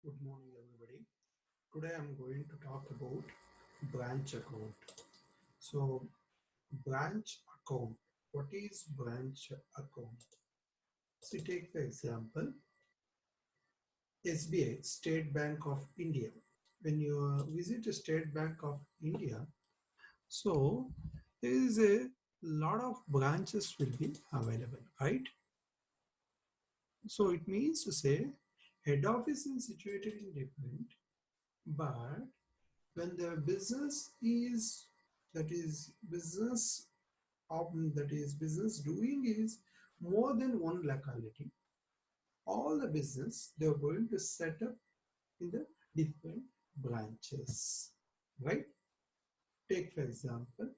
Good morning, everybody. Today I'm going to talk about branch account. So, branch account. What is branch account? So, take the example SBI, State Bank of India. When you visit a State Bank of India, so there is a lot of branches will be available, right? So, it means to say head office is situated in different, but when the business is that is business that is business doing is more than one locality, all the business they are going to set up in the different branches, right? Take for example,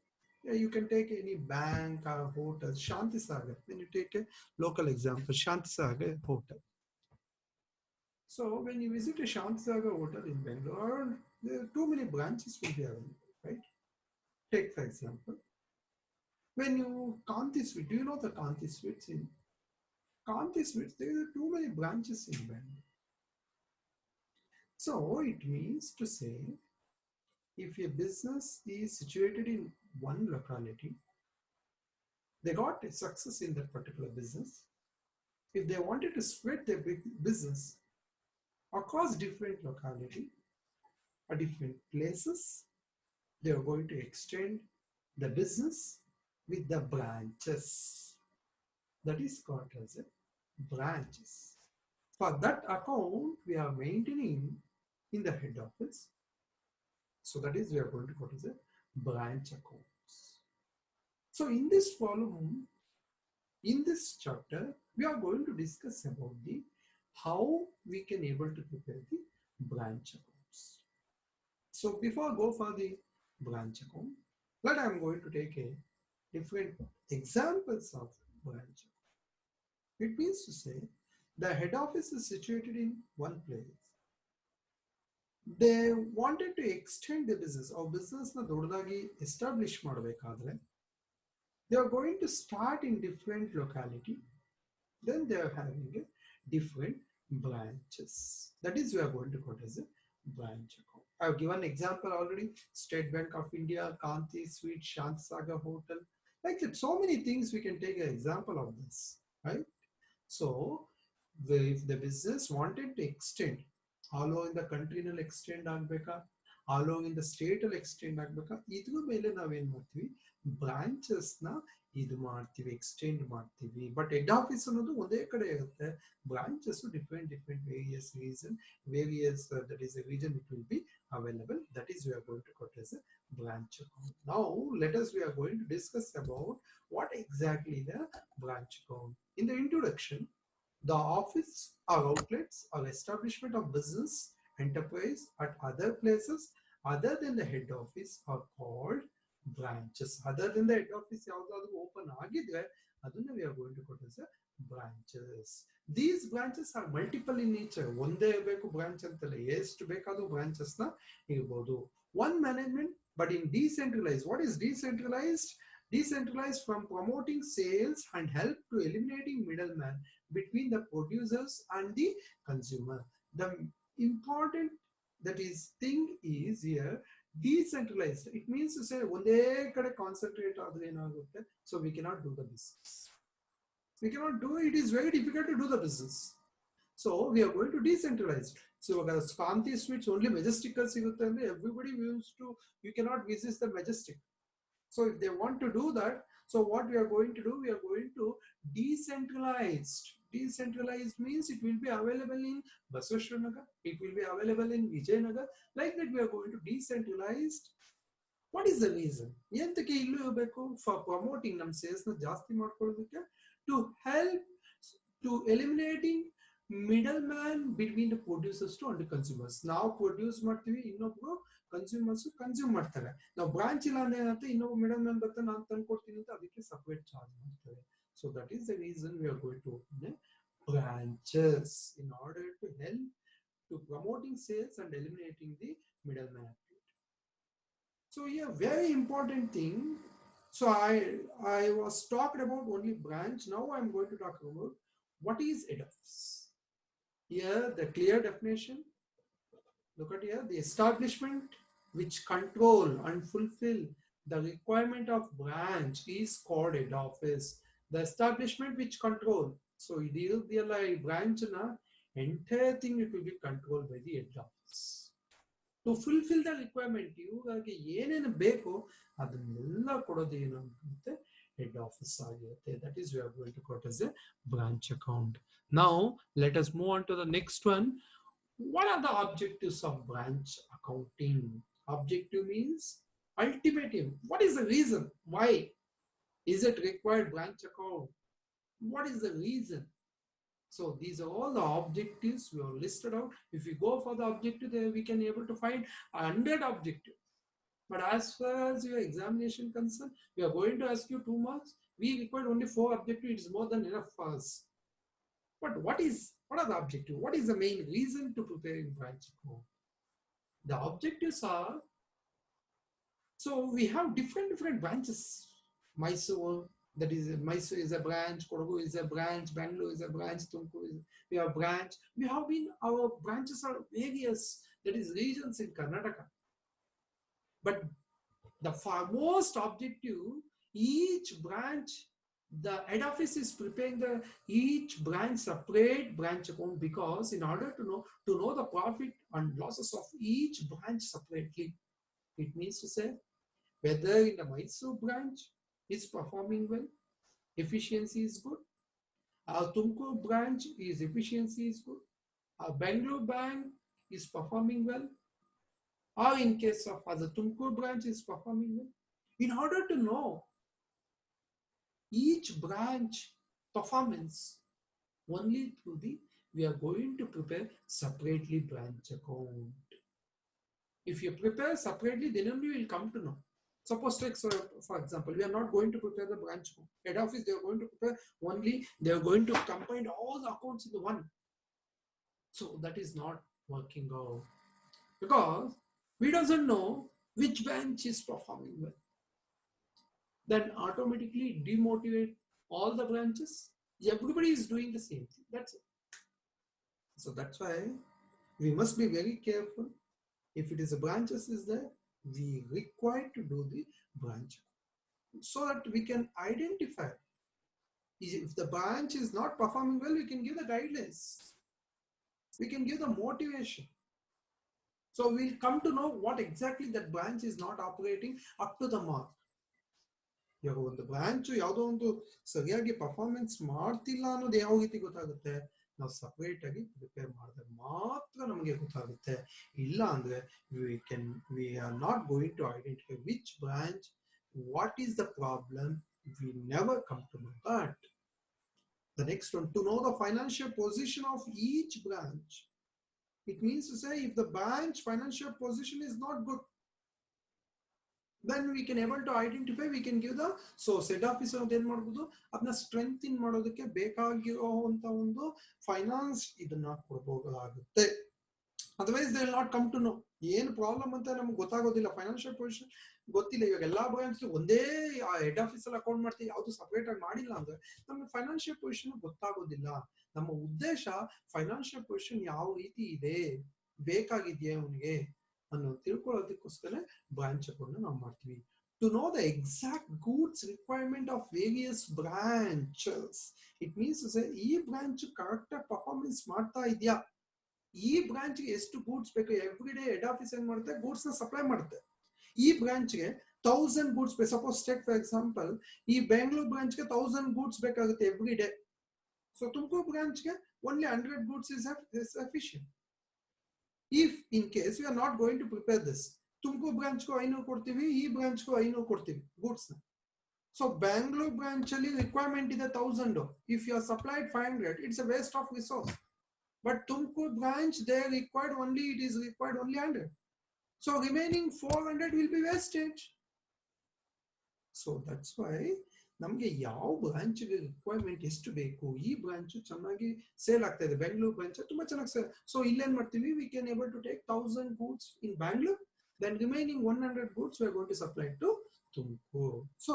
yeah, you can take any bank or hotel. Shanti Sagar, when you take a local example, Shanti Sagar hotel. So when you visit a Shanti Sagar hotel in Bangalore, there are too many branches will be available, right? Take for example, when you Kanti Sweet, do you know the Kanti Sweets? In Kanti Sweets, there are too many branches in Bangalore. So it means to say, if a business is situated in one locality, they got a success in that particular business. If they wanted to spread their big business across different locality or different places, they are going to extend the business with the branches. That is called as a branches. For that account, we are maintaining in the head office. So that is we are going to go to the branch accounts. So in this volume, in this chapter, we are going to discuss about the how we can able to prepare the branch accounts. So before I go for the branch account, let I am going to take a different examples of branch account. It means to say the head office is situated in one place. They wanted to extend the business or business na ದೊಡ್ಡದಾಗಿ establish ಮಾಡಬೇಕಾದ್ರೆ they are going to start in different locality, then they are having a different branches. That is we are going to call as a branch account. I have given example already: State Bank of India, Kanti Sweet, Shantisagar Hotel, like that. So many things we can take an example of this, right? So if the business wanted to extend all over in the country ನಲ್ಲಿ extend ಆಗ್ಬೇಕಾ, all over in the state ಅಲ್ಲಿ extend ಆಗ್ಬೇಕಾ, ಇದ್ರ ಮೇಲೆ ನಾವೇನ್ ಮಾಡ್ತೀವಿ, branches ನ ಇದು ಮಾಡ್ತೀವಿ, ಎಕ್ಸ್ಟೆಂಡ್ ಮಾಡ್ತೀವಿ. ಬಟ್ ಹೆಡ್ ಆಫೀಸ್ ಅನ್ನೋದು ಒಂದೇ ಕಡೆ ಇರುತ್ತೆ. Branches different different various that is A region it will be available. That is we are going to quote as a branch account. Now let us we are going to discuss about what exactly the branch account. In the introduction, the office or outlets or establishment of business enterprise at other places other than the head office are called branches. Other than the head office ಯಾವ್ದಾದ್ರು open ಆಗಿದ್ರೆ ಅದನ್ನ we are going to call as a branches. These branches are multiple in nature. ಒಂದೇ ಬೇಕು branch ಅಂತಲ್ಲ, ಎಷ್ಟು ಬೇಕಾದ್ರೂ branches ನ ಇರಬಹುದು. One management, but in decentralized. What is decentralized? Decentralized from promoting sales and help to eliminating middleman between the producers and the consumer. The important that is thing is here decentralized. It means to say ಒಂದೇ ಕಡೆ concentrate ಆದ್ರೆ ಏನಾಗುತ್ತೆ, so we cannot do the business. We cannot do it. It is very difficult to do the business. So we are going to decentralize. So Kanti Sweets only Majestic ಸಿಗುತ್ತೆ ಅಂದ್ರೆ everybody used to, you cannot visit the Majestic. So if they want to do that, so what we are going to do, we are going to decentralize. Decentralized means it will be available in Basaveshwaranagar, it will be available in Vijayanagar. Like that we are going to decentralize. What is the reason? ಎಂತಕ್ಕೆ ಇಲ್ಲೂ ಇರಬೇಕು? For promoting ನಮ್ಮ sales ನ ಜಾಸ್ತಿ ಮಾಡ್ಕೊಳ್ಳೋದಕ್ಕೆ, to help to eliminating middleman between the producers to and the consumers. ನಾವು produce ಮಾಡ್ತೀವಿ, ಇನ್ನೊಬ್ರು ಕನ್ಸ್ಯೂಮರ್ಸ್ ಕನ್ಸ್ಯೂಮ್ ಮಾಡ್ತಾರೆ. ನಾವು ಬ್ರಾಂಚ್ ಇಲ್ಲ ಅಂದ್ರೆ ಏನಂತ ಇನ್ನೊಬ್ಬ ಮಿಡಲ್ ಮ್ಯಾನ್ ಬರ್ತಾ ನಾನು ತಂದು ಕೊಡ್ತೀನಿ ಅಂತ ಅದಕ್ಕೆ ಸಪರೇಟ್ ಚಾರ್ಜ್ ಮಾಡ್ತಾರೆ. So that is the reason we are going to open a branches in order to help to promoting sales and eliminating the middleman. So yeah, very important thing. So I was talked about only branch. Now I'm going to talk about what is head office. Here the clear definition. Look at here, the establishment which control and fulfill the requirement of branch is called head office. The establishment which control. So the branch na entire thing it will be controlled by the head office. To fulfill the requirement, ಇವುಗಳಿಗೆ ಏನೇನು ಬೇಕೋ ಅದನ್ನೆಲ್ಲ ಕೊಡೋದು ಏನು ಅಂತ head office ಆಗಿರುತ್ತೆ. That is we are going to quote as a branch account. Now let us move on to the next one. What are the objectives of branch accounting? Objective means ultimate aim. What is the reason? Why is it required branch account? What is the reason? So these are all the objectives we have listed out. If we go for the objective, then we can able to find 100 objectives. But as far as your examination concerned, we are going to ask you 2 marks. We require only 4 objectives. It is more than enough for us. But what are the objectives? What is the main reason to preparing branch account? The objectives are, so we have different branches. Mysore, that is Mysore is a branch, Kodagu is a branch, Bangalore is a branch, Tumkur is we have branch. We have been our branches are various, that is regions in Karnataka. But the foremost objective, each branch, the head office is preparing each branch separate branch account, because in order to know the profit and losses of each branch separately. It means to say whether in the Mysore branch is performing well, efficiency is good. Our Tumkur branch is efficiency is good. Our Bangalore bank is performing well. Or in case of other Tumkur branch is performing well. In order to know each branch performance, only through we are going to prepare separately branch account. If you prepare separately, then only you will come to know. Suppose take, for example, we are not going to prepare the branch account. Head office, they are going to prepare only, they are going to combine all the accounts into one. So that is not working out, because we doesn't know which branch is performing well. Then automatically demotivate all the branches. Everybody is doing the same thing. That's it. So that's why we must be very careful. If it is a branches is there, we require to do the branch so that we can identify. If the branch is not performing well, we can give the guidelines. We can give the motivation. So we'll come to know what exactly that branch is not operating up to the mark. ಇವಾಗ ಒಂದು branch ಯಾವುದೋ ಒಂದು ಸರಿಯಾಗಿ performance ಮಾಡ್ತಿಲ್ಲ ಅನ್ನೋದು ಯಾವ ರೀತಿ ಗೊತ್ತಾಗುತ್ತೆ? ನಾವು ಸಪರೇಟ್ ಆಗಿ ಪ್ರಿಪೇರ್ ಮಾಡಿದ್ರೆ ಮಾತ್ರ ನಮಗೆ ಗೊತ್ತಾಗುತ್ತೆ. ಇಲ್ಲ ಅಂದ್ರೆ we are not going to identify which branch, what is the problem. We never come to know that. The next one, to know the financial position of each branch. It means to say, if the branch financial position is not good, then we can able to identify, we can give the, so head officer ಏನು ಮಾಡಬಹುದು, ಅದನ್ನ strengthen ಮಾಡೋದಕ್ಕೆ ಬೇಕಾಗಿರುವಂತ ಒಂದು finance ಇದನ್ನ ಕೊಡಬಹುದಾಗುತ್ತೆ. Otherwise they will not come to know ಏನು problem ಅಂತ ನಮ್ಗೆ ಗೊತ್ತಾಗೋದಿಲ್ಲ. ಫೈನಾನ್ಷಿಯಲ್ ಪೊಸಿಷನ್ ಗೊತ್ತಿಲ್ಲ. ಇವಾಗ ಎಲ್ಲಾ ಬ್ರಾಂಚ್ ಒಂದೇ ಹೆಡ್ ಆಫೀಸ್ ಅಲ್ಲಿ ಅಕೌಂಟ್ ಮಾಡ್ತೀವಿ, ಯಾವ್ದು ಸಪರೇಟ್ ಆಗಿ ಮಾಡಿಲ್ಲ ಅಂದ್ರೆ ನಮ್ಗೆ ಫೈನಾನ್ಷಿಯಲ್ ಪೊಸಿಷನ್ ಗೊತ್ತಾಗೋದಿಲ್ಲ. ನಮ್ಮ ಉದ್ದೇಶ ಫೈನಾನ್ಷಿಯಲ್ ಪೊಸಿಷನ್ ಯಾವ ರೀತಿ ಇದೆ, ಬೇಕಾಗಿದೆಯಾ ಅವನಿಗೆ ಅನ್ನೋ ತಿಳ್ಕೊಳ್ಳೋದಕ್ಕೋಸ್ಕರ ಬ್ರಾಂಚ್ ಅಕೌಂಟ್ ನಾವು ಮಾಡ್ತೀವಿ. To know the exact goods requirement of various branches. It means to say ಈ ಬ್ರಾಂಚ್ ಕರೆಕ್ಟ್ ಆಗಿ ಪರ್ಫಾರ್ಮೆನ್ಸ್ ಮಾಡ್ತಾ ಇದೆಯಾ, ಈ ಬ್ರಾಂಚ್ ಗೆ ಎಷ್ಟು ಗೂಡ್ಸ್ ಬೇಕು. ಎವ್ರಿ ಡೇ ಹೆಡ್ ಆಫೀಸ್ ಏನ್ ಮಾಡುತ್ತೆ, ಗೂಡ್ಸ್ ನ ಸಪ್ಲೈ ಮಾಡುತ್ತೆ. ಈ ಬ್ರಾಂಚ್ ಗೆ 1000 ಗೂಡ್ಸ್ ಬೇಕು. ಸಪೋಸ್ ಟೇಕ್ ಫಾರ್ ಎಕ್ಸಾಂಪಲ್, ಈ ಬೆಂಗಳೂರು ಬ್ರಾಂಚ್ ಗೆ 1000 ಗೂಡ್ಸ್ ಬೇಕಾಗುತ್ತೆ every day. So Tumakuru branch ಗೆ only 100 goods is sufficient. If in case we are not going to prepare this, Tumakuru branch ಗೂ 500 ಕೊಡ್ತೀವಿ, ಈ ಬ್ರಾಂಚ್ ಗೂ 500 ಕೊಡ್ತೀವಿ ಗೂಡ್ಸ್ ನ. ಸೊ ಬ್ಯಾಂಗ್ಳೂರ್ ಬ್ರಾಂಚ್ ಅಲ್ಲಿ ರಿಕ್ವೈರ್ಮೆಂಟ್ ಇದೆ 1000. If you are supplied 500, it's a waste of resource. But Tumkur branch, they required only, it is required only 100. So remaining 400 will be wastage. So that's why ನಮಗೆ ಯಾವ branch requirement ಎಷ್ಟು ಬೇಕು, ಈ branch ಚೆನ್ನಾಗಿ sale ಆಗ್ತಾ ಇದೆ, Bengaluru branch ತುಂಬಾ ಚೆನ್ನಾಗಿ ಸೇಲ್. ಸೊ ಇಲ್ಲೇನ್ ಮಾಡ್ತೀವಿ, we can able to take 1000 goods in Bangalore, then remaining 100 goods we are going to supply to Tumkur. So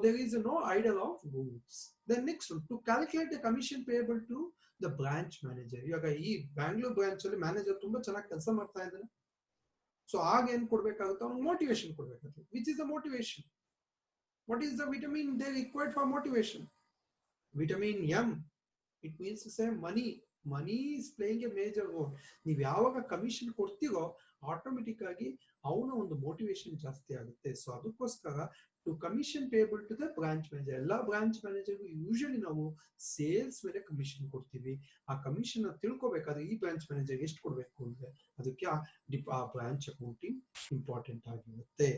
there is no idle of goods. Then next one, to calculate the commission payable to the branch manager. ಇವಾಗ ಈ Bangalore branch ಅಲ್ಲಿ manager ತುಂಬಾ ಚೆನ್ನಾಗಿ ಕೆಲಸ ಮಾಡ್ತಾ ಇದ್ದಾನೆ. So ಆಗ ಏನ್ ಕೊಡ್ಬೇಕಾಗುತ್ತೆ, ಅವ್ನಿಗೆ ಮೋಟಿವೇಶನ್ ಕೊಡ್ಬೇಕಾಗುತ್ತೆ. Which is the motivation? What is the vitamin they required for motivation? Vitamin M. It means to say money. Money is playing a major role. ನೀವು ಯಾವಾಗ ಕಮಿಷನ್ ಕೊಡ್ತೀರೋ ಆಟೋಮೆಟಿಕ್ ಆಗಿ ಅವನ ಒಂದು ಮೋಟಿವೇಶನ್ ಜಾಸ್ತಿ ಆಗುತ್ತೆ. ಸೊ ಅದಕ್ಕೋಸ್ಕರ to commission payable to the branch manager. ಎಲ್ಲ branch ಮ್ಯಾನೇಜರ್ಗೂ ಯೂಶಲಿ ನಾವು ಸೇಲ್ಸ್ ಮೇಲೆ ಕಮಿಷನ್ ಕೊಡ್ತೀವಿ. ಆ ಕಮಿಷನ್ ತಿಳ್ಕೊಬೇಕಾದ್ರೆ ಈ ಬ್ರಾಂಚ್ ಮ್ಯಾನೇಜರ್ ಎಷ್ಟು ಕೊಡಬೇಕು ಅಂದ್ರೆ ಅದಕ್ಕೆ ಆ ಬ್ರಾಂಚ್ ಅಕೌಂಟಿಂಗ್ ಇಂಪಾರ್ಟೆಂಟ್ ಆಗಿರುತ್ತೆ.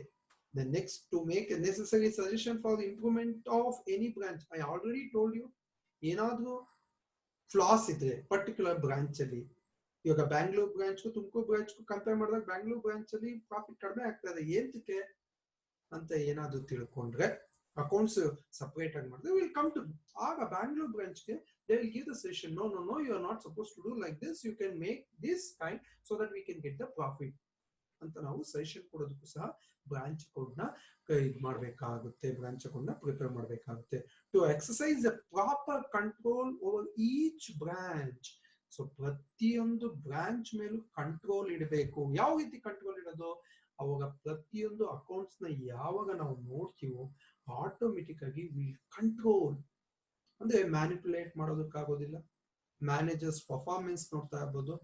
The next, to make a necessary suggestion for the improvement of any branch. I already told you, ಏನಾದ್ರೂ ಫ್ಲಾಸ್ ಇದ್ರೆ ಪರ್ಟಿಕ್ಯುಲರ್ ಬ್ರಾಂಚ್ ಅಲ್ಲಿ, ಇವಾಗ Bangalore branch Tumakuru branch compare ಮಾಡಿದಾಗ ಬ್ಯಾಂಗ್ಳೂರ್ ಬ್ರಾಂಚ್ ಅಲ್ಲಿ ಪ್ರಾಫಿಟ್ ಕಡಿಮೆ ಆಗ್ತದೆ, ಏಂತಕ್ಕೆ ಅಂತ ಏನಾದ್ರು ತಿಳ್ಕೊಂಡ್ರೆ ಅಕೌಂಟ್ಸ್ ಸಪರೇಟ್ ಆಗಿ ಮಾಡಿದ್ರೆ ವಿಲ್ ಕಮ್ ಟು. ಆಗ ಬ್ಯಾಂಗ್ಳೂರ್ ಬ್ರಾಂಚ್ಗೆ they will give the suggestion, no no no, you are not suppose to do like this, you can make this kind so that we can get the profit ಅಂತ ನಾವು suggestion ಕೊಡೋದಕ್ಕೂ ಸಹ branch account ನ ಇದು ಮಾಡಬೇಕಾಗುತ್ತೆ, branch account ನ prepare ಮಾಡಬೇಕಾಗುತ್ತೆ. To exercise a proper control over each branch. So ಪ್ರತಿಯೊಂದು branch ಮೇಲೂ ಕಂಟ್ರೋಲ್ ಇಡಬೇಕು. ಯಾವ ರೀತಿ ಕಂಟ್ರೋಲ್ ಇಡೋದು? ಅವಾಗ ಪ್ರತಿಯೊಂದು ಅಕೌಂಟ್ಸ್ ನ ಯಾವಾಗ ನಾವು ನೋಡ್ತೀವೋ ಆಟೋಮೆಟಿಕ್ ಆಗಿ ವಿಲ್ ಕಂಟ್ರೋಲ್. ಅಂದ್ರೆ ಮ್ಯಾನಿಪುಲೇಟ್ ಮಾಡೋದಕ್ಕಾಗೋದಿಲ್ಲ. ಮ್ಯಾನೇಜರ್ಸ್ ಪರ್ಫಾರ್ಮೆನ್ಸ್ ನೋಡ್ತಾ ಇರ್ಬೋದು.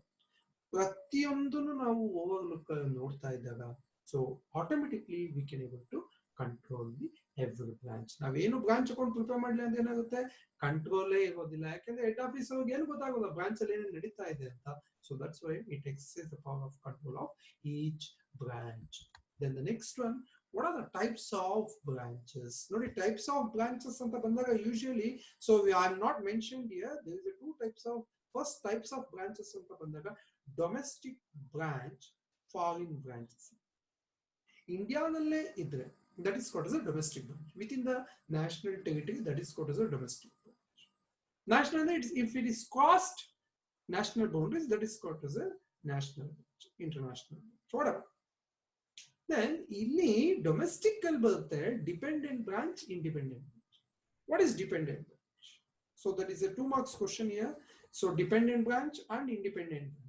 ಪ್ರತಿಯೊಂದನ್ನು ನಾವು ಓವರ್ಲುಕ್ ನೋಡ್ತಾ ಇದ್ದಾಗ so automatically we can able to control the every branch. ನಾವೇನು ಬ್ರಾಂಚ್ ಅಕೌಂಟ್ ಪ್ರಿಪೇರ್ ಮಾಡಲಿ ಅಂತ ಏನಾಗುತ್ತೆ, ಕಂಟ್ರೋಲೇ ಇರೋದಿಲ್ಲ. ಯಾಕಂದ್ರೆ ಹೆಡ್ ಆಫೀಸ್ ಅವ್ರಿಗೆ ಏನು ಗೊತ್ತಾಗೋಲ್ಲ ಬ್ರಾಂಚ್ ಅಲ್ಲಿ ಏನೇನು ನಡೀತಾ ಇದೆ ಅಂತ. So that's why it exercise the power of control of each branch. Then the next one, what are the types of branches? ನೋಡಿ, types of branches ಅಂತ ಬಂದಾಗ usually, so I am not mentioned here, there is a two types of, first types of branches ಅಂತ ಬಂದಾಗ domestic branch, foreign branches. ಇಂಡಿಯಾನಲ್ಲೇ ಇದ್ರೆ that is called as a domestic branch. Within the national territory, that is called as a domestic branch. National, if it is crossed national boundaries, that is called as a national branch, international branch, whatever. Then ಇಲ್ಲಿ domestic ಅಲ್ಲಿ ಬರುತ್ತೆ dependent branch, independent branch. What is dependent branch? So that is A 2 marks question here. So dependent branch and independent branch.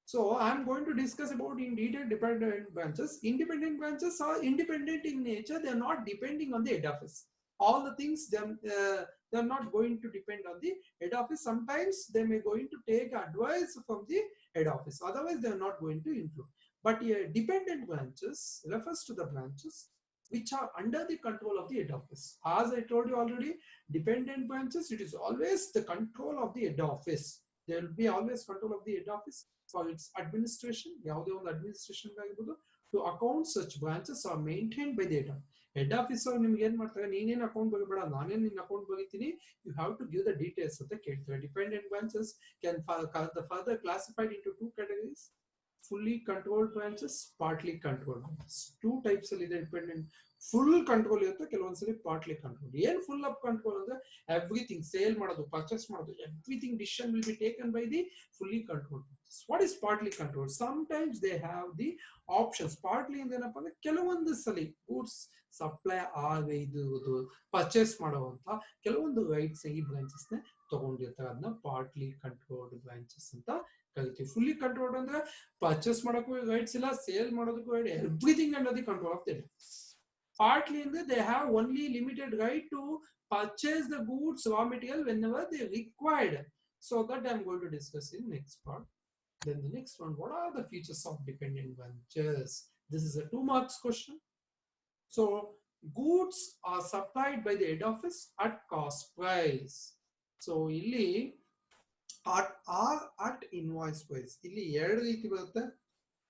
So I am going to discuss about in detail dependent branches. Independent branches are independent in nature. They are not depending on the head office. All the things they are not going to depend on the head office. Sometimes they may going to take advice from the head office. Otherwise they are not going to include. But dependent branches refers to the branches which are under the control of the head office. As I told you already, dependent branches, it is always the control of the head office. There will be always control of the head office for its administration. ಯಾವುದೇ ಒಂದು administration ಆಗಿರ್ಬೋದು. To account such branches are maintained by the head office. Head office ಅವ್ರು ನಿಮ್ಗೆ ಏನ್ ಮಾಡ್ತಾರೆ, ನೀನೇನು account ಬರೀಬೇಡ, ನಾನೇನು ನಿನ್ನ ಅಕೌಂಟ್ ಬರೀತೀನಿ, you have to give the details ಅಂತ ಕೇಳ್ತಾರೆ. Dependent branches can further classified into 2 categories. Fully controlled branches, partly controlled branches. 2 types ಅಲ್ಲಿ ಇದೆ ಡಿಪೆಂಡೆಂಟ್. ಫುಲ್ ಕಂಟ್ರೋಲ್ ಇರುತ್ತೆ, ಕೆಲವೊಂದ್ಸಲಿ ಪಾರ್ಟ್ಲಿ ಕಂಟ್ರೋಲ್. ಏನ್ ಫುಲ್ ಅಪ್ ಕಂಟ್ರೋಲ್ ಅಂದ್ರೆ ಎವ್ರಿಥಿಂಗ್, ಸೇಲ್ ಮಾಡೋದು, purchase ಮಾಡೋದು, everything decision will be taken by the fully controlled branches. What is partly controlled? Sometimes they have the options. Partly ಅಂದ್ರೆ ಏನಪ್ಪಾ ಅಂದ್ರೆ ಕೆಲವೊಂದು ಸಲಿ ಗೂಡ್ಸ್ ಸಪ್ಲೈ ಇದು ಪರ್ಚೇಸ್ ಮಾಡುವಂತ ಕೆಲವೊಂದು ರೈಟ್ಸ್ ಈ ಬ್ರಾಂಚಸ್ ನ ತಗೊಂಡಿರ್ತಾರೆ. ಅದನ್ನ ಪಾರ್ಟ್ಲಿ ಕಂಟ್ರೋಲ್ಡ್ ಬ್ರಾಂಚಸ್ ಅಂತ ಕರಿತೀವಿ. ಫುಲ್ಲಿ ಕಂಟ್ರೋಲ್ಡ್ ಅಂದ್ರೆ ಪರ್ಚೇಸ್ ಮಾಡೋಕ್ಕೂ ರೈಟ್ಸ್ ಇಲ್ಲ, ಸೇಲ್ ಮಾಡೋದಕ್ಕೂ right, everything under the control of the head office. Partly they have only limited right to purchase the goods, raw material whenever they required. So that I am going to discuss in next part. Then the next one, what are the features of dependent branches? This is a 2 marks question. So goods are supplied by the head office at cost price. So ಇಲ್ಲಿ at invoice price, ಇಲ್ಲಿ ಎರಡು ರೀತಿ ಬರುತ್ತೆ.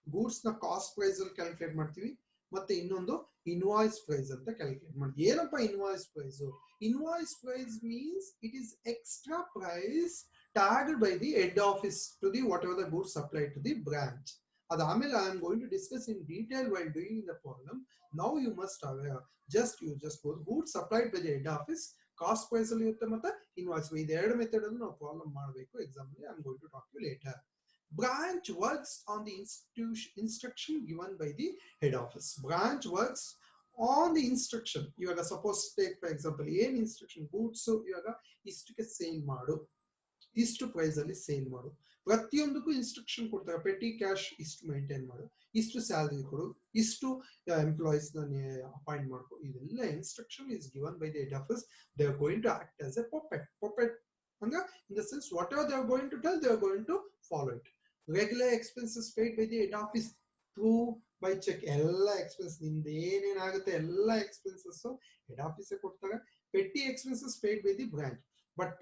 Goods ನ cost price ಅಲ್ಲಿ calculate ಮಾಡ್ತೀವಿ, ಮತ್ತೆ ಇನ್ನೊಂದು ಇನ್ವಾಯ್ಸ್ ಪ್ರೈಸ್ ಅಂತ ಕ್ಯಾಲ್ಕುಲೇಟ್ ಮಾಡ್ತೀವಿ. ಏನಪ್ಪ invoice price? Invoice price means it is extra price tagged by the head office to the whatever the goods supplied to the branch. Adamel I am going to discuss in detail while doing the problem. Now you must aware, you just go goods supplied by the head office, cost price ಅಲ್ಲಿ ಇರುತ್ತೆ, ಮತ್ತೆ invoice. ಇದು ಎರಡು method ಅನ್ನು ನಾವು problem ಮಾಡಬೇಕು exam ಅಲ್ಲಿ. I am going to talk to you later. Branch works on the instruction given by the head office. Branch works on the instruction. ಇವಾಗ ಸಪೋಸ್ ಟೇಕ್ ಫಾರ್ ಎಕ್ಸಾಂಪಲ್, ಏನ್ instruction, goods ಇವಾಗ ಇಷ್ಟಕ್ಕೆ sale ಮಾಡು, ಇಷ್ಟು price ಅಲ್ಲಿ sale ಮಾಡು. ಪ್ರತಿಯೊಂದಕ್ಕೂ instruction ಕೊಡ್ತಾರೆ. ಪೆಟಿ ಕ್ಯಾಶ್ ಇಷ್ಟು ಮೇಂಟೈನ್ ಮಾಡು, ಇಷ್ಟು ಸ್ಯಾಲರಿ ಕೊಡು, ಇಷ್ಟು ಎಂಪ್ಲಾಯೀಸ್ ಅಪಾಯಿಂಟ್ ಮಾಡ್ಕೊ. ಇದೆಲ್ಲ instruction is given by the head office. They are going to act as a puppet ಅಂದ್ರೆ in the sense whatever they are going to tell, they are going to follow it. Regular expenses paid by the head office through by check. ಎಲ್ಲ expense ನಿಮ್ದು ಏನೇನಾಗುತ್ತೆ ಎಲ್ಲ expenses head office ಕೊಡ್ತಾರೆ. Petty expenses paid by the branch. But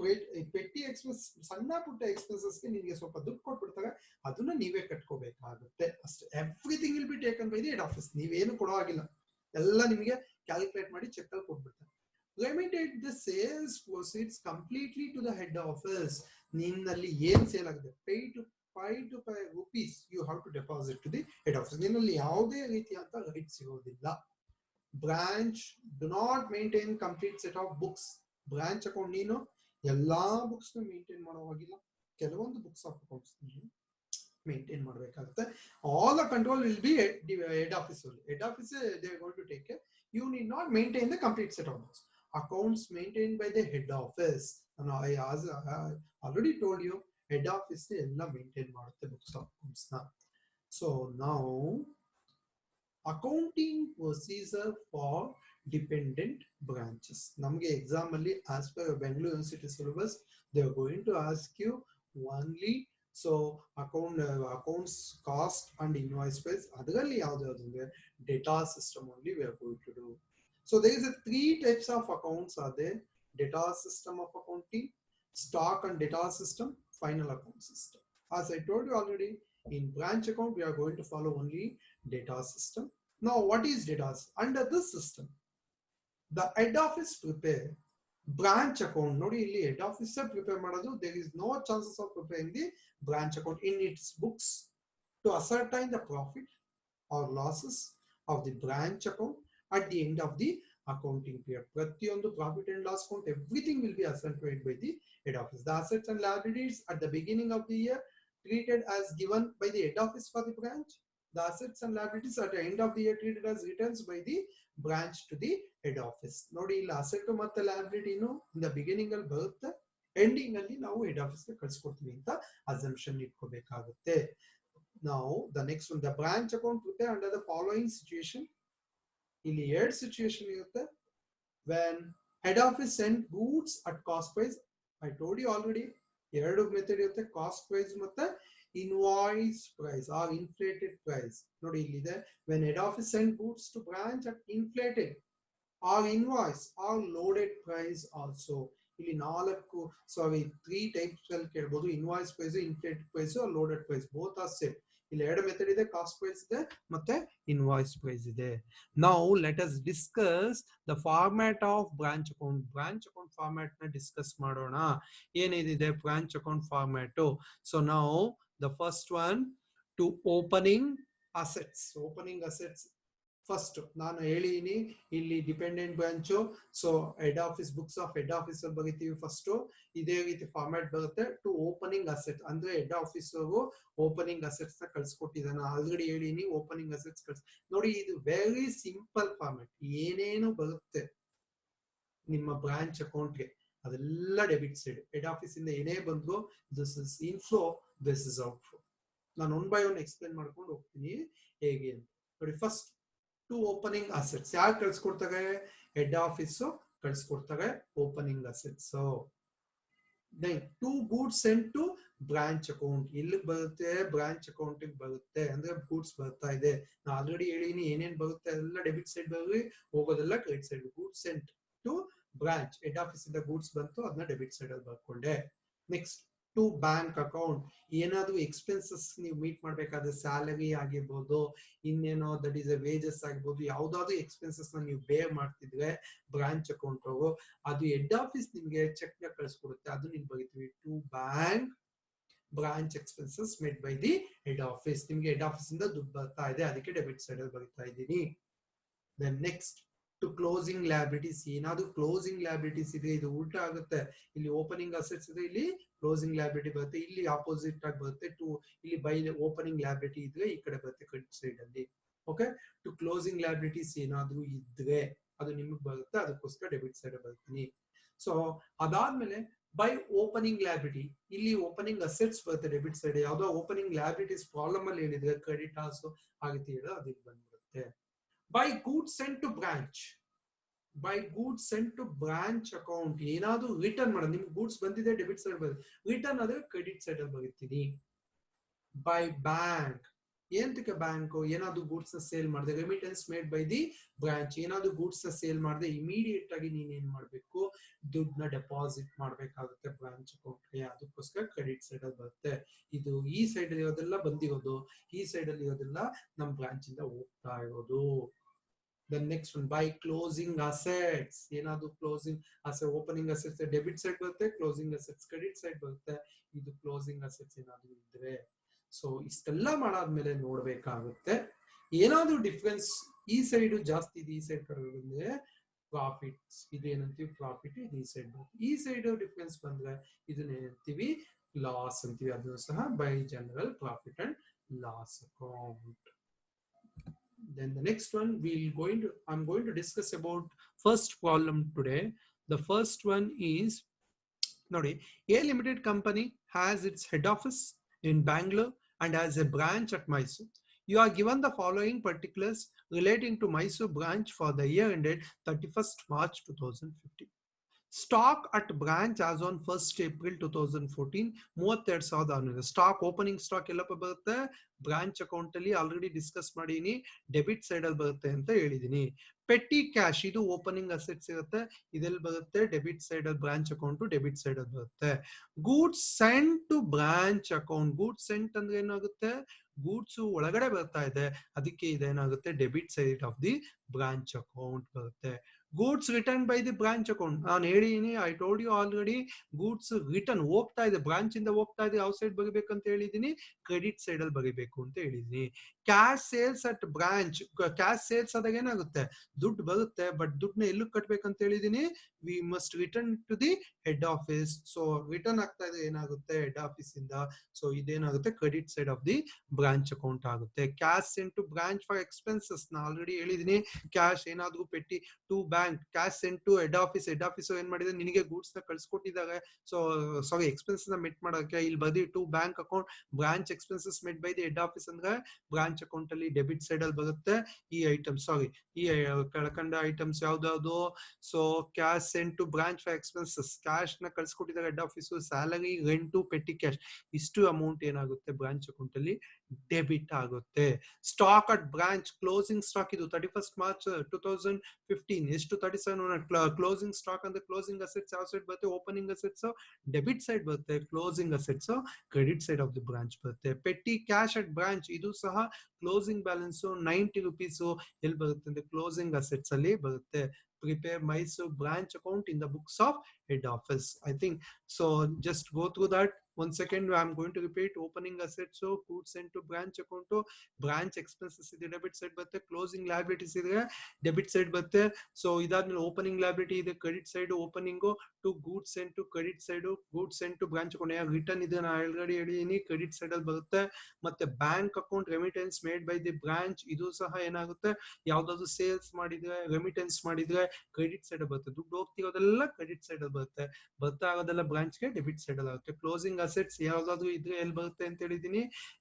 petty expense ಸಣ್ಣ ಪುಟ್ಟ ಎಕ್ಸ್ಪೆನ್ಸಸ್ಗೆ ನಿಮಗೆ ಸ್ವಲ್ಪ ದುಡ್ಡು ಕೊಟ್ಬಿಡ್ತಾರೆ, ಅದನ್ನ ನೀವೇ ಕಟ್ಕೋಬೇಕಾಗುತ್ತೆ ಅಷ್ಟೇ. Everything will be taken by the head office. ನೀವೇನು ಕೊಡೋ ಆಗಿಲ್ಲ, ಎಲ್ಲ ನಿಮಗೆ ಕ್ಯಾಲ್ಕುಲೇಟ್ ಮಾಡಿ ಚೆಕ್ ಅಲ್ಲಿ ಕೊಟ್ಬಿಡ್ತಾರೆ. Limited the sales proceeds completely to the head office. ನಿನ್ನಲ್ಲಿ ಏನ್ ಸೇಲ್ ಆಗಿದೆ, 5 to 5 rupees you have to deposit to the head office. ನಿನ್ನಲ್ಲಿ ಯಾವುದೇ ರೀತಿಯಾದ ರೈಟ್ ಸಿಗೋದಿಲ್ಲ. Branch do not maintain complete set of books. Branch account ನೀನು ಎಲ್ಲಾ books maintain ಮಾಡೋವಾಗಿಲ್ಲ, ಕೆಲವೊಂದು ಬುಕ್ಸ್ ಆಫ್ ಅಕೌಂಟ್ಸ್ ಮೇಂಟೈನ್ ಮಾಡಬೇಕಾಗುತ್ತೆ. All the control will be head office. Head office they are going to take care. You need not maintain the complete set of books. Accounts maintained by the head office. And I already told you, head office ella maintain madutte books of accounts na. So now accounting procedure for dependent branches. Namge exam alli as per Bangalore University syllabus, they are going to ask you only so accounts cost and invoice price. Adralli yavadu andre data system only we are going to do. So there is a 3 types of accounts are there: data system of accounting, stock and data system, final account system. As I told you already, in branch account we are going to follow only data system. Now what is data? Under this system, the head office prepare branch account. Nodi illi head office prepare ಮಾಡೋದು. There is no chances of preparing the branch account in its books to ascertain the profit or losses of the branch account at the end of the accounting period. Pratiyondu profit and loss account, everything will be ascertained by the head office. The assets and liabilities at the beginning of the year treated as given by the head office for the branch. The assets and liabilities at the end of the year treated as returns by the branch to the head office. Nodi illa asset matte liability nu in the beginning alli barutte, ending alli ನಾವು head office ಗೆ ಕಳಿಸ್ಕೊಡ್ತೀವಿ ಅಂತ assumption ಇಟ್ಕೋಬೇಕಾಗುತ್ತೆ. Now the next one, the branch account prepare under the following situation. ಇಲ್ಲಿ ಎರಡು situation ಇರುತ್ತೆ. when head office send goods at cost price. I told you already, ಎರಡು method ಇರುತ್ತೆ, cost price ಮತ್ತೆ invoice price or inflated price. ನೋಡಿ ಇಲ್ಲಿದೆ, when head office send goods to branch at inflated or invoice or loaded price also. ಇಲ್ಲಿ 3 types ಅಲ್ಲಿ ಕೇಳಬಹುದು: invoice price, inflated price, loaded price. Both are same. ಇಲ್ಲಿ ಎರಡು method ಇದೆ, cost price ಇದೆ ಮತ್ತೆ ಇನ್ವಾಯ್ಸ್ ಪ್ರೈಸ್ ಇದೆ. Now let us discuss the format of branch account. Branch account format na discuss ಮಾಡೋಣ. ಏನಿದೆ branch account format? So now the first one, to opening assets. Opening assets first ನಾನು ಹೇಳಿದೀನಿ, ಇಲ್ಲಿ dependent branch. So head office books of head office ಅಲ್ಲಿ ಬರೀತೀವಿ first. ಇದೇ ರೀತಿ format ಬರುತ್ತೆ. To opening asset ಅಂದ್ರೆ ಹೆಡ್ ಆಫೀಸ್ ಓಪನಿಂಗ್ ಅಸೆಟ್ಸ್ ನ ಕಳ್ಸಿಕೊಟ್ಟಿದ್ದಾನೆ. Already ಹೇಳಿದೀನಿ ಓಪನಿಂಗ್ ಅಸೆಟ್ಸ್ ನೋಡಿ, ಇದು ವೆರಿ ಸಿಂಪಲ್ ಫಾರ್ಮ್ಯಾಟ್. ಏನೇನು ಬರುತ್ತೆ ನಿಮ್ಮ ಬ್ರಾಂಚ್ ಅಕೌಂಟ್ಗೆ ಅದೆಲ್ಲ ಡೆಬಿಟ್ ಸೈಡ್. ಹೆಡ್ ಆಫೀಸ್ ಇಂದ ಏನೇ ಬಂದ್ರು this is inflow, this is outflow. ನಾನು ಒನ್ ಬೈ ಒನ್ ಎಕ್ಸ್ಪ್ಲೇನ್ ಮಾಡ್ಕೊಂಡು ಹೋಗ್ತೀನಿ ಹೇಗೆ ಅಂತ. ನೋಡಿ, ಫಸ್ಟ್ ಟು ಓಪನಿಂಗ್ ಅಸೆಟ್ಸ್ ಯಾರು ಕಳ್ಸಿಕೊಡ್ತಾರೆ? ಹೆಡ್ ಆಫೀಸ್ ಕಳ್ಸಿಕೊಡ್ತಾರೆ opening assets. Then to goods sent to branch account. ಇಲ್ಲಿ ಬರುತ್ತೆ ಬ್ರಾಂಚ್ ಅಕೌಂಟ್ ಬರುತ್ತೆ, ಅಂದ್ರೆ ಗೂಡ್ಸ್ ಬರ್ತಾ ಇದೆ. ನಾ ಆಲ್ರೆಡಿ ಹೇಳಿನಿ ಏನೇನ್ ಬರುತ್ತೆ ಎಲ್ಲ ಡೆಬಿಟ್ ಸೈಡ್ ಬರ್ರಿ, ಹೋಗೋದೆಲ್ಲ credit side. Goods sent to branch, head office ಇಂದ ಗೂಡ್ಸ್ ಬಂತು, ಅದನ್ನ ಡೆಬಿಟ್ ಸೈಡ್ ಅಲ್ಲಿ ಬರ್ಕೊಂಡೆ. Next to bank account. ಏನಾದ್ರು ಎಕ್ಸ್ಪೆನ್ಸಸ್ ನೀವು ಮೀಟ್ ಮಾಡ್ಬೇಕಾದ್ರೆ, ಸ್ಯಾಲರಿ ಆಗಿರ್ಬೋದು, ಇನ್ನೇನೋ ದಟ್ ಈಸ್ ಎ ವೇಜಸ್ ಆಗಿರ್ಬೋದು, ಯಾವ್ದಾದ್ರು ಎಕ್ಸ್ಪೆನ್ಸಸ್ ನ ನೀವು ಬೇರ್ ಮಾಡ್ತಿದ್ರೆ ಬ್ರಾಂಚ್ ಅಕೌಂಟ್ ಅವರು, ಅದು ಹೆಡ್ ಆಫೀಸ್ ನಿಮ್ಗೆ ಚೆಕ್ ನ ಕಳಿಸ್ಕೊಡುತ್ತೆ. ಅದು ನೀವು ಬರೀತೀವಿ to bank branch expenses made by the head office. ನಿಮ್ಗೆ ಹೆಡ್ ಆಫೀಸ್ ಇಂದ ದುಡ್ಡು ಬರ್ತಾ ಇದೆ, ಅದಕ್ಕೆ ಡೆಬಿಟ್ ಸೈಡ್ ಅಲ್ಲಿ ಬರೀತಾ ಇದ್ದೀನಿ. Then next to closing liabilities. ಏನಾದ್ರು ಕ್ಲೋಸಿಂಗ್ ಲಯಬಿಲಿಟೀಸ್ ಇದೆ, ಇದು ಉಲ್ಟಾ ಆಗುತ್ತೆ. ಇಲ್ಲಿ ಓಪನಿಂಗ್ ಅಸೆಟ್ಸ್ ಇದೆ, ಇಲ್ಲಿ ಕ್ಲೋಸಿಂಗ್ ಲಯಬಿಲಿಟಿ ಬರುತ್ತೆ. ಇಲ್ಲಿ ಆಪೋಸಿಟ್ ಆಗಿ ಬರುತ್ತೆ. ಟು ಇಲ್ಲಿ ಬೈ ಓಪನಿಂಗ್ ಲಯಬಿಲಿಟಿ ಇದ್ರೆ ಈ ಕಡೆ ಬರುತ್ತೆ ಕ್ರೆಡಿಟ್ ಸೈಡ್ ಅಲ್ಲಿ. ಓಕೆ, ಟು ಕ್ಲೋಸಿಂಗ್ ಲಯಬಿಲಿಟೀಸ್ ಏನಾದ್ರು ಇದ್ರೆ ಅದು ನಿಮಗೆ ಬರುತ್ತೆ, ಅದಕ್ಕೋಸ್ಕರ ಡೆಬಿಟ್ ಸೈಡ್ ಬರ್ತೀನಿ. ಸೊ ಅದಾದ್ಮೇಲೆ ಬೈ ಓಪನಿಂಗ್ ಲ್ಯಾಬಿಲಿಟಿ, ಇಲ್ಲಿ ಓಪನಿಂಗ್ ಅಸೆಟ್ಸ್ ಬರುತ್ತೆ ಡೆಬಿಟ್ ಸೈಡ್. ಯಾವ್ದೋ ಓಪನಿಂಗ್ ಲ್ಯಾಬಿಲಿಟೀಸ್ ಪ್ರಾಬ್ಲಮ್ ಅಲ್ಲಿ ಹೇಳಿದ್ರೆ ಕ್ರೆಡಿಟಾರ್ಸ್ ಆಗುತ್ತೆ ಹೇಳೋ ಅದಕ್ಕೆ ಬಂದ್ಬಿಡುತ್ತೆ. By goods sent to branch, by goods sent to branch account, ಏನಾದ್ರು ರಿಟರ್ನ್ ಮಾಡೋದು, ನಿಮ್ಗೆ ಗೂಡ್ಸ್ ಬಂದಿದೆ ಡೆಬಿಟ್ ಸೈಡ್ ಬರುತ್ತೆ, ರಿಟರ್ನ್ ಆದ್ರೆ ಕ್ರೆಡಿಟ್ ಸೈಡ್ ಅಲ್ಲಿ ಬರೀತೀನಿ. ಬೈ ಬ್ಯಾಂಕ್, ಏನಕ್ಕೆ ಬ್ಯಾಂಕ್, ಏನಾದ್ರು ಗೂಡ್ಸ್ ನ ಸೇಲ್ ಮಾಡಿದೆ, remittance made by the branch, ಏನಾದ್ರು ಗೂಡ್ಸ್ ನ ಸೇಲ್ ಮಾಡಿದೆ ಇಮಿಡಿಯೇಟ್ ಆಗಿ ನೀನ್ ಏನ್ ಮಾಡ್ಬೇಕು, ದುಡ್ಡನ್ನ ಡೆಪಾಸಿಟ್ ಮಾಡ್ಬೇಕಾಗುತ್ತೆ ಬ್ರಾಂಚ್ ಅಕೌಂಟ್ಗೆ, ಅದಕ್ಕೋಸ್ಕರ ಕ್ರೆಡಿಟ್ ಸೈಡ್ ಅಲ್ಲಿ ಬರುತ್ತೆ. ಇದು ಈ ಸೈಡ್ ಅಲ್ಲಿ ಇರೋದೆಲ್ಲ ಬಂದಿರೋದು, ಈ ಸೈಡ್ ಅಲ್ಲಿ ಇರೋದೆಲ್ಲ ನಮ್ ಬ್ರಾಂಚ್ ಇಂದ ಹೋಗ್ತಾ ಇರೋದು. The next one, by closing assets, ಏನಾದ್ರು closing asset, opening assets debit side ಬರುತ್ತೆ, ಕ್ಲೋಸಿಂಗ್ ಅಸೆಟ್ಸ್ ಕ್ರೆಡಿಟ್ ಸೈಡ್ ಬರುತ್ತೆ. ಇದು ಕ್ಲೋಸಿಂಗ್ ಅಸೆಟ್ಸ್ ಏನಾದ್ರು ಇದ್ರೆ, ಸೊ ಇಷ್ಟೆಲ್ಲ ಮಾಡಾದ್ಮೇಲೆ ನೋಡ್ಬೇಕಾಗುತ್ತೆ ಏನಾದ್ರು ಡಿಫ್ರೆನ್ಸ್ ಈ ಸೈಡ್ ಜಾಸ್ತಿ ಇದೆ, ಈ ಸೈಡ್ ಕಡಿಮೆ ಬಂದ್ರೆ ಪ್ರಾಫಿಟ್ಸ್, ಇದೇನಂತೀವಿ ಪ್ರಾಫಿಟ್, ಇದು ಈ ಸೈಡ್ ಬರುತ್ತೆ. ಈ ಸೈಡ್ ಡಿಫ್ರೆನ್ಸ್ ಬಂದ್ರೆ ಇದನ್ನ ಏನಂತೀವಿ ಲಾಸ್ ಅಂತೀವಿ. ಅದನ್ನು ಸಹ by general profit and loss account. Then the next one I'm going to discuss about first problem today. The first one is, nodi, A limited company has its head office in Bangalore and has a branch at Mysore. You are given the following particulars relating to Mysore branch for the year ended 31st March 2015. Stock at branch as on 1st April 2014 32,600. Stock opening stock ಎಲ್ಲಪ್ಪ ಬರುತ್ತೆ, branch account ಅಲ್ಲಿ already discuss ಮಾಡೀನಿ, debit side ಅಲ್ಲಿ ಬರುತ್ತೆ ಅಂತ ಹೇಳಿದೀನಿ. Petty cash, ಇದು opening assets ಇರುತ್ತೆ, ಇದೆಲ್ಲಿ ಬರುತ್ತೆ ಡೆಬಿಟ್ ಸೈಡ್ ಅಲ್ಲಿ, ಬ್ರಾಂಚ್ ಅಕೌಂಟ್ ಡೆಬಿಟ್ ಸೈಡ್ ಅಲ್ಲಿ ಬರುತ್ತೆ. Goods sent to branch account, goods sent ಅಂದ್ರೆ ಏನಾಗುತ್ತೆ, ಗೂಡ್ಸ್ ಒಳಗಡೆ ಬರ್ತಾ ಇದೆ, ಅದಕ್ಕೆ ಇದೇನಾಗುತ್ತೆ debit side of the branch account ಬರುತ್ತೆ. Goods return by the branch account, ನಾನು ಹೇಳಿದೀನಿ, I told you already, goods return ಹೋಗ್ತಾ ಇದೆ, ಬ್ರಾಂಚ್ ಇಂದ ಹೋಗ್ತಾ ಇದೆ, ಯಾವ ಸೈಡ್ ಬರೀಬೇಕಂತ ಹೇಳಿದೀನಿ, ಕ್ರೆಡಿಟ್ ಸೈಡ್ ಅಲ್ಲಿ ಬರೀಬೇಕು ಅಂತ ಹೇಳಿದೀನಿ. Cash sales at branch, cash sales ಆದಾಗ ಏನಾಗುತ್ತೆ, ದುಡ್ಡು ಬರುತ್ತೆ, ಬಟ್ ದುಡ್ಡನ್ನ ಎಲ್ಲೂ ಕಟ್ಬೇಕಂತ ಹೇಳಿದೀನಿ, we must return to the head office. So return ಆಗ್ತಾ ಇದೆ ಏನಾಗುತ್ತೆ ಹೆಡ್ ಆಫೀಸ್ ಇಂದ, ಸೊ ಇದೇನಾಗುತ್ತೆ credit side of the branch account ಆಗುತ್ತೆ. Cash sent to branch for expenses, ನಾ ಆಲ್ರೆಡಿ ಹೇಳಿದೀನಿ, ಕ್ಯಾಶ್ ಏನಾದ್ರು petty to bank, cash sent to head office, head office ಏನ್ ಮಾಡಿದೆ ನಿನಗೆ ಗೂಡ್ಸ್ ನ ಕಳ್ಸಿಕೊಟ್ಟಿದ್ದಾರೆ, ಸೊ ಸಾರಿ ಎಕ್ಸ್ಪೆನ್ಸಸ್ ನ ಮೆಟ್ ಮಾಡೋಕೆ, ಇಲ್ಲಿ ಬದಿ to bank account branch expenses met by the head office ಅಂದ್ರೆ ಬ್ರಾಂಚ್ ಅಕೌಂಟ್ ಅಲ್ಲಿ ಡೆಬಿಟ್ ಸೈಡ್ ಅಲ್ಲಿ ಬರುತ್ತೆ ಈ ಐಟಮ್, ಸಾರಿ ಈ ಕೆಳಕಂಡ ಐಟಮ್ಸ್ ಯಾವ್ದಾವ್ದು. So cash sent to branch for expenses, cash ನ ಕಳ್ಸಿಕೊಟ್ಟಿದ್ದಾರೆ head office, salary, rent, petty cash, ಇಷ್ಟು ಅಮೌಂಟ್ ಏನಾಗುತ್ತೆ ಬ್ರಾಂಚ್ ಅಕೌಂಟ್ ಅಲ್ಲಿ ಡೆಬಿಟ್ ಆಗುತ್ತೆ. Stock at branch, closing stock, ಇದು 31st March 2015 ಎಷ್ಟು 37 ಕ್ಲೋಸಿಂಗ್ ಸ್ಟಾಕ್ ಅಂದ್ರೆ ಕ್ಲೋಸಿಂಗ್ ಅಸೆಟ್ಸ್ ಯಾವ ಸೈಡ್ ಬರುತ್ತೆ, ಓಪನಿಂಗ್ ಅಸೆಟ್ಸ್ ಡೆಬಿಟ್ ಸೈಡ್ ಬರುತ್ತೆ, closing assets credit side of the branch ಬರುತ್ತೆ. ಪೆಟ್ಟಿ ಕ್ಯಾಶ್ ಅಟ್ ಬ್ರಾಂಚ್, ಇದು ಸಹ ಕ್ಲೋಸಿಂಗ್ ಬ್ಯಾಲೆನ್ಸ್ 90 rupees ಎಲ್ಲಿ ಬರುತ್ತೆ ಅಂದ್ರೆ ಕ್ಲೋಸಿಂಗ್ ಅಸೆಟ್ಸ್ ಅಲ್ಲಿ ಬರುತ್ತೆ. Prepare Mysore branch account in the books of head office. I think so. Just go through that. One second, I'm going to repeat. Opening assets, so goods sent to branch account, branch expenses ಇದೆ debit side ಬರುತ್ತೆ, closing liabilities ಇದೆ debit side ಬರುತ್ತೆ. So ಇದಾದ್ಮೇಲೆ opening liability ಇದೆ credit side, opening to goods sent to credit side, goods sent to branch account, return ಇದೆ ನಾನು already ಹೇಳಿದೀನಿ, credit side ಅಲ್ಲಿ ಬರುತ್ತೆ. ಮತ್ತೆ bank account remittance made by the branch, ಇದು ಸಹ ಏನಾಗುತ್ತೆ ಯಾವ್ದಾದ್ರು ಸೇಲ್ಸ್ ಮಾಡಿದ್ರೆ ರೆಮಿಟೆನ್ಸ್ ಮಾಡಿದ್ರೆ ಕ್ರೆಡಿಟ್ ಸೈಡ್ ಬರುತ್ತೆ, ದುಡ್ಡು ಹೋಗ್ತಿರೋದೆಲ್ಲ ಕ್ರೆಡಿಟ್ ಸೈಡ್ ಅಲ್ಲಿ ಬರುತ್ತೆ, ಬರ್ತಾ ಆಗೋದೆಲ್ಲ ಬ್ರಾಂಚ್ಗೆ ಡೆಬಿಟ್ ಸೈಡ್ ಅಲ್ಲಿ ಆಗುತ್ತೆ. ಕ್ಲೋಸಿಂಗ್ ಅಸೆಟ್ಸ್ ಯಾವ್ದಾದ್ರು ಇದ್ರೆ ಎಲ್ಲಿ ಬರುತ್ತೆ ಅಂತ ಹೇಳಿದೀನಿ,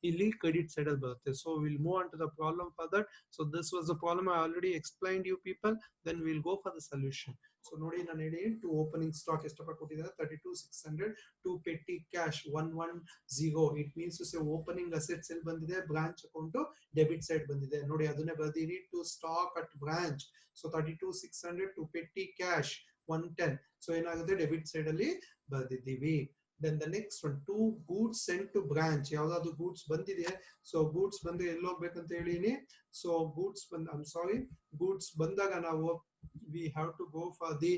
ಇಲ್ಲಿ ಕ್ರೆಡಿಟ್ ಸೈಡ್ ಅಲ್ಲಿ ಬರುತ್ತೆ. So will move on to the problem for that. So this was the problem I already explained you people, then will go for the solution. So ನೋಡಿ ನಾನು ಹೇಳಿ, ಟು ಓಪನಿಂಗ್ ಸ್ಟಾಕ್ ಎಷ್ಟಪ್ಪ ಕೊಟ್ಟಿದ್ದಾರೆ 32,600, to petty cash 110. It means to say opening assets ಎಲ್ಲಿ ಬಂದಿದೆ, branch account debit side ಬಂದಿದೆ ನೋಡಿ, ಅದನ್ನೇ ಬರ್ದಿರಿ. To stock at branch, so 32,600, to petty cash 110, so ಏನಾಗುತ್ತೆ ಡೆಬಿಟ್ ಸೈಡ್ ಅಲ್ಲಿ ಬರ್ದಿದ್ದೀವಿ. Then the next one, two goods sent to branch, ಯಾವ್ದಾದ್ರು goods ಬಂದಿದೆ, ಸೊ ಗೂಡ್ಸ್ ಬಂದ್ರೆ ಎಲ್ಲಿ ಹೋಗ್ಬೇಕಂತ ಹೇಳಿನಿ. ಸೊ ಗೂಡ್ಸ್ ಬಂದ್, ಐ ಆಮ್ ಸಾರಿ, ಗೂಡ್ಸ್ ಬಂದಾಗ ನಾವು we have to go for the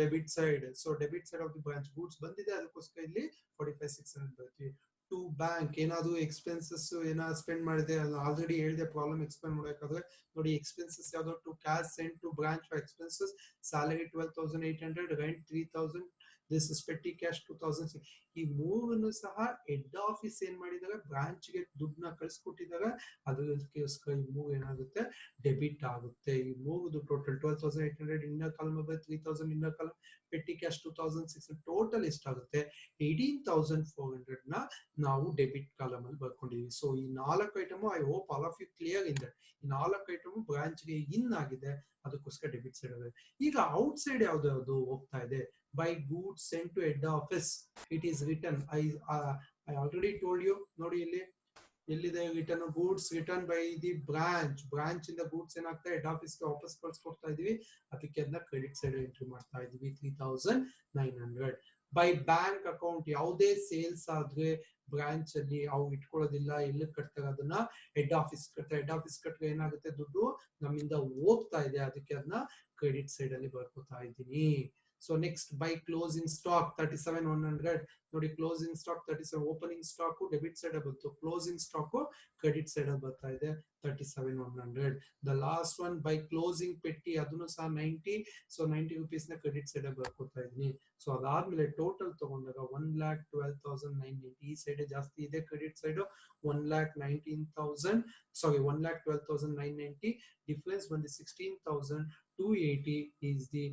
debit side. So debit side of the branch, goods ಬಂದಿದೆ, ಅದಕ್ಕೋಸ್ಕರ ಇಲ್ಲಿ 45,600 ಬರ್ತೀವಿ. ಟು ಬ್ಯಾಂಕ್, ಏನಾದ್ರು ಎಕ್ಸ್ಪೆನ್ಸಸ್ ಏನಾದ್ರು ಸ್ಪೆಂಡ್ ಮಾಡಿದೆ, ಆಲ್ರೆಡಿ ಹೇಳಿದೆ ಪ್ರಾಬ್ಲಮ್ ಎಕ್ಸ್ಪ್ಲೇನ್ ಮಾಡಬೇಕಾದ್ರೆ ನೋಡಿ. ಎಕ್ಸ್ಪೆನ್ಸಸ್ ಯಾವ್ದು, to cash sent to branch for expenses, salary 12,800, rent 3,000, this is petty cash 2006. ಈ ಮೂರನ್ನು ಸಹ ಹೆಡ್ ಆಫೀಸ್ ಏನ್ ಮಾಡಿದಾಗ ಬ್ರಾಂಚ್ಗೆ ದುಡ್ಡನ್ನ ಕಳಿಸ್ಕೊಟ್ಟಿದಾಗ ಅದಕ್ಕೋಸ್ಕರ ಈ ಮೂವ್ ಏನಾಗುತ್ತೆ ಡೆಬಿಟ್ ಆಗುತ್ತೆ. ಈ ಮೂವ್ದು total 12,800 inner column 3,000 inner column petty cash 2006 total ಎಷ್ಟಾಗುತ್ತೆ 18,400 ನ ನಾವು ಡೆಬಿಟ್ ಕಾಲಮ್ ಅಲ್ಲಿ ಬರ್ಕೊಂಡಿದೀವಿ. ಸೊ ಈ 4 item I hope all of you clear in that. ಈ 4 ಐಟಮ್ ಬ್ರಾಂಚ್ಗೆ ಇನ್ ಆಗಿದೆ, ಅದಕ್ಕೋಸ್ಕರ ಡೆಬಿಟ್ ಸೈಡ್ ಇದೆ. ಈಗ ಔಟ್ ಸೈಡ್ ಯಾವ್ದು ಹೋಗ್ತಾ ಇದೆ by goods sent to head office. It is return I already told you. ನೋಡಿ ಇಲ್ಲಿ ಎಲ್ಲಿದೆ return goods return by the branch ಇಂದ ಗೂಡ್ಸ್ ಏನಾಗ್ತಾ ಹೆಡ್ ಆಫೀಸ್ಗೆ ವಾಪಸ್ ಕಳ್ಸಿಕೊಡ್ತಾ ಇದೀವಿ, ಅದಕ್ಕೆ ಅದನ್ನ ಕ್ರೆಡಿಟ್ ಸೈಡ್ ಎಂಟ್ರಿ ಮಾಡ್ತಾ ಇದೀವಿ 3,900. ಬೈ ಬ್ಯಾಂಕ್ ಅಕೌಂಟ್ ಯಾವುದೇ ಸೇಲ್ಸ್ ಆದ್ರೆ ಬ್ರಾಂಚ್ ಅಲ್ಲಿ ಅವು ಇಟ್ಕೊಳ್ಳೋದಿಲ್ಲ, ಎಲ್ಲಿ ಕಟ್ತಾರೆ ಅದನ್ನ ಹೆಡ್ ಆಫೀಸ್ ಕಟ್ತಾರೆ. ಹೆಡ್ ಆಫೀಸ್ ಕಟ್ಟಿದ್ರೆ ಏನಾಗುತ್ತೆ ದುಡ್ಡು ನಮ್ಮಿಂದ ಹೋಗ್ತಾ ಇದೆ, ಅದಕ್ಕೆ ಅದನ್ನ ಕ್ರೆಡಿಟ್ ಸೈಡ್ ಅಲ್ಲಿ ಬರ್ಕೋತಾ ಇದ್ದೀನಿ. So next by closing stock 37,100. ನೋಡಿ closing stock 37, opening stock debit side ಬಂತು, ಕ್ಲೋಸಿಂಗ್ ಸ್ಟಾಕ್ ಕ್ರೆಡಿಟ್ ಸೈಡ್ ಬರ್ತಾ ಇದೆ 37,100. The last one by closing petty ಅದನ್ನು ಸಹ 90. ಸೊ 90 rupees ನ ಕ್ರೆಡಿಟ್ ಸೈಡ್ ಬರ್ಕೋತಾ ಇದೀನಿ. ಸೊ ಅದಾದ್ಮೇಲೆ ಟೋಟಲ್ ತಗೊಂಡಾಗ 1,12,990. ಈ ಸೈಡ್ ಜಾಸ್ತಿ ಇದೆ ಕ್ರೆಡಿಟ್ ಸೈಡ್ 1,19,000 ಸಾರಿ 1,12,990. ಡಿಫರೆನ್ಸ್ ಬಂದು 16,280 is the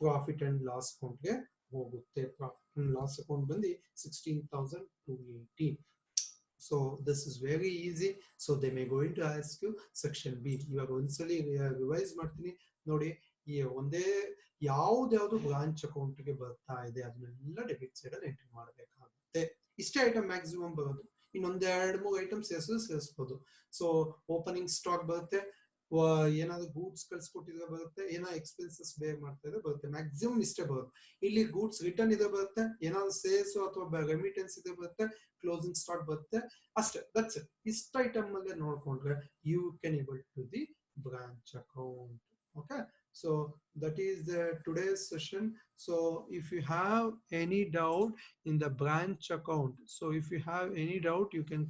profit and loss ಅಕೌಂಟ್ಗೆ ಹೋಗುತ್ತೆ. ಪ್ರಾಫಿಟ್ ಅಂಡ್ ಲಾಸ್ ಅಕೌಂಟ್ ಬಂದು 16,280. So this is very easy. So they may going to ask you section B. ಇವಾಗ ಒಂದ್ಸಲಿ ರಿವೈಸ್ ಮಾಡ್ತೀನಿ ನೋಡಿ. ಈ ಒಂದೇ ಯಾವ್ದು ಬ್ರಾಂಚ್ ಅಕೌಂಟ್ಗೆ ಬರ್ತಾ ಇದೆ ಅದನ್ನೆಲ್ಲ ಡೆಬಿಟ್ ಸೈಡ್ ಅಲ್ಲಿ ಎಂಟ್ರಿ ಮಾಡಬೇಕಾಗುತ್ತೆ. ಇಷ್ಟೇ ಐಟಮ್ ಮ್ಯಾಕ್ಸಿಮಮ್ ಬರೋದು, ಇನ್ನೊಂದ್ 2-3 ಐಟಮ್ ಸೇರಿಸಬಹುದು. ಸೊ ಓಪನಿಂಗ್ ಸ್ಟಾಕ್ ಬರುತ್ತೆ, ಏನಾದ್ರು ಗೂಡ್ಸ್ ಕಳ್ಸಿಕೊಟ್ಟಿದ್ರೆ ಬರುತ್ತೆ, ಏನೋ ಎಕ್ಸ್ಪೆನ್ಸಸ್ ಬೇರ್ ಮಾಡ್ತಾ ಇದ್ರೆ ಬರುತ್ತೆ, ಮ್ಯಾಕ್ಸಿಮಮ್ ಇಷ್ಟೇ ಬರುತ್ತೆ. ಇಲ್ಲಿ ಗೂಡ್ಸ್ ರಿಟರ್ನ್ ಇದೆ ಬರುತ್ತೆ, ಏನಾದ್ರು ಸೇಲ್ಸ್ ಅಥವಾ ರೆಮಿಟೆನ್ಸ್ ಇದೆ ಬರುತ್ತೆ, ಕ್ಲೋಸಿಂಗ್ ಸ್ಟಾಕ್ ಬರುತ್ತೆ, ಅಷ್ಟೇ. That's it. ಇಷ್ಟ ಐಟಮ್ ಅಲ್ಲೇ ನೋಡ್ಕೊಂಡ್ರೆ you can able to the branch account. Okay, so that is the today's session. So if you have any doubt in the branch account, so if you have any doubt you can